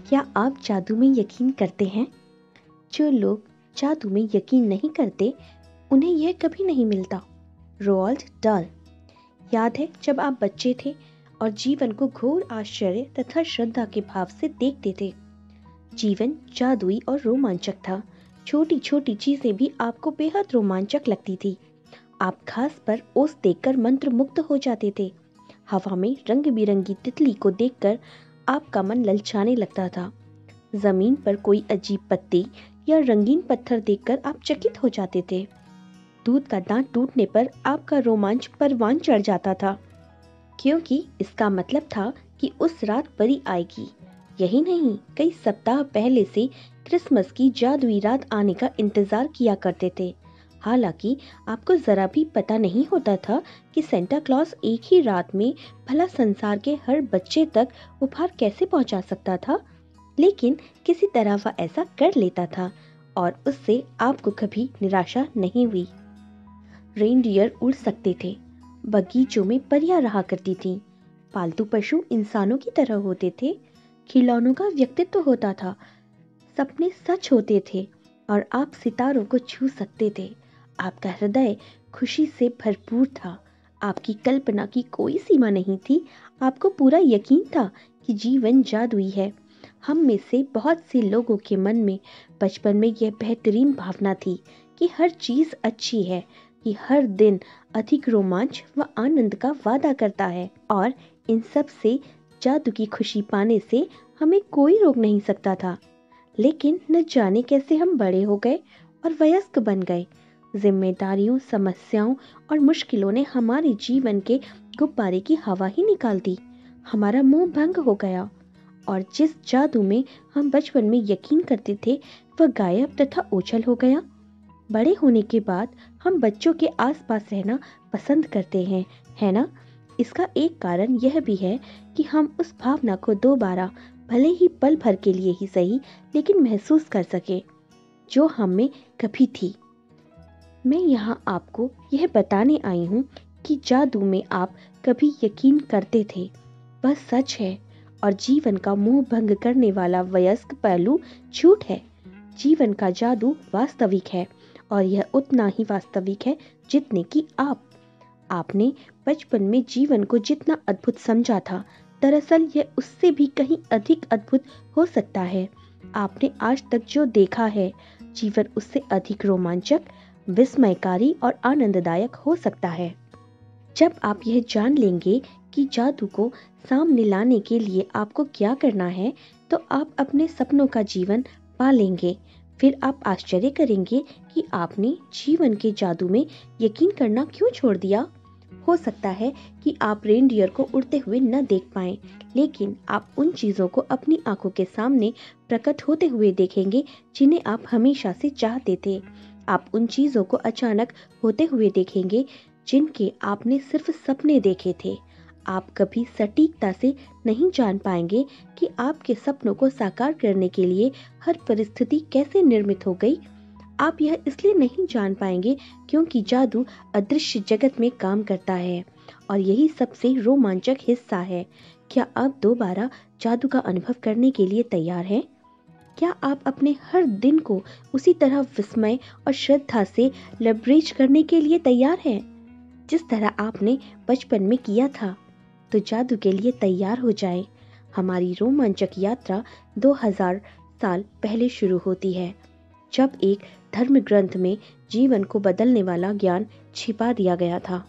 क्या आप जादू में यकीन करते हैं? जो लोग जादू में यकीन नहीं करते, उन्हें यह कभी नहीं मिलता। रोआल्ड डाल। याद है जब आप बच्चे थे और जीवन को घोर आश्चर्य तथा श्रद्धा के भाव से देखते थे। जीवन जादुई और रोमांचक था। छोटी छोटी चीजें भी आपको बेहद रोमांचक लगती थी। आप घास पर ओस देखकर मंत्रमुग्ध हो जाते थे। हवा में रंग बिरंगी तितली को देखकर आपका मन ललचाने लगता था। जमीन पर कोई अजीब पत्ती या रंगीन पत्थर देखकर आप चकित हो जाते थे। दूध का दांत टूटने पर आपका रोमांच परवान चढ़ जाता था, क्योंकि इसका मतलब था कि उस रात परी आएगी। यही नहीं, कई सप्ताह पहले से क्रिसमस की जादुई रात आने का इंतजार किया करते थे। हालांकि आपको जरा भी पता नहीं होता था कि सेंटा क्लॉज एक ही रात में भला संसार के हर बच्चे तक उपहार कैसे पहुंचा सकता था, लेकिन किसी तरह वह ऐसा कर लेता था और उससे आपको कभी निराशा नहीं हुई। रेनडियर उड़ सकते थे, बगीचों में परियां रहा करती थीं, पालतू पशु इंसानों की तरह होते थे, खिलौनों का व्यक्तित्व होता था, सपने सच होते थे और आप सितारों को छू सकते थे। आपका हृदय खुशी से भरपूर था। आपकी कल्पना की कोई सीमा नहीं थी। आपको पूरा यकीन था कि जीवन जादुई है। हम में से बहुत से लोगों के मन में बचपन में यह बेहतरीन भावना थी कि हर चीज अच्छी है, कि हर दिन अधिक रोमांच व आनंद का वादा करता है और इन सब से जादू की खुशी पाने से हमें कोई रोक नहीं सकता था। लेकिन न जाने कैसे हम बड़े हो गए और वयस्क बन गए। जिम्मेदारियों, समस्याओं और मुश्किलों ने हमारे जीवन के गुब्बारे की हवा ही निकाल दी। हमारा मोह भंग हो गया और जिस जादू में हम बचपन में यकीन करते थे वह गायब तथा ओझल हो गया। बड़े होने के बाद हम बच्चों के आसपास रहना पसंद करते हैं, है ना? इसका एक कारण यह भी है कि हम उस भावना को दोबारा, भले ही पल भर के लिए ही सही, लेकिन महसूस कर सके जो हम में कभी थी। मैं यहाँ आपको यह बताने आई हूँ कि जादू में आप कभी यकीन करते थे, वह सच है, और जीवन का मोह भंग करने वाला वयस्क पहलू झूठ है। जीवन का जादू वास्तविक है और यह उतना ही वास्तविक है जितने कि आपने बचपन में जीवन को जितना अद्भुत समझा था, दरअसल यह उससे भी कहीं अधिक अद्भुत हो सकता है। आपने आज तक जो देखा है, जीवन उससे अधिक रोमांचक, विस्मयकारी और आनंददायक हो सकता है। जब आप यह जान लेंगे कि जादू को सामने लाने के लिए आपको क्या करना है, तो आप अपने सपनों का जीवन पा लेंगे। फिर आप आश्चर्य करेंगे कि आपने जीवन के जादू में यकीन करना क्यों छोड़ दिया। हो सकता है कि आप रेनडियर को उड़ते हुए न देख पाएं, लेकिन आप उन चीजों को अपनी आंखों के सामने प्रकट होते हुए देखेंगे जिन्हें आप हमेशा से चाहते थे। आप उन चीजों को अचानक होते हुए देखेंगे जिनके आपने सिर्फ सपने देखे थे। आप कभी सटीकता से नहीं जान पाएंगे कि आपके सपनों को साकार करने के लिए हर परिस्थिति कैसे निर्मित हो गई। आप यह इसलिए नहीं जान पाएंगे क्योंकि जादू अदृश्य जगत में काम करता है और यही सबसे रोमांचक हिस्सा है। क्या आप दोबारा जादू का अनुभव करने के लिए तैयार हैं? क्या आप अपने हर दिन को उसी तरह विस्मय और श्रद्धा से लबरेज करने के लिए तैयार हैं, जिस तरह आपने बचपन में किया था? तो जादू के लिए तैयार हो जाएं। हमारी रोमांचक यात्रा 2000 साल पहले शुरू होती है, जब एक धर्म ग्रंथ में जीवन को बदलने वाला ज्ञान छिपा दिया गया था।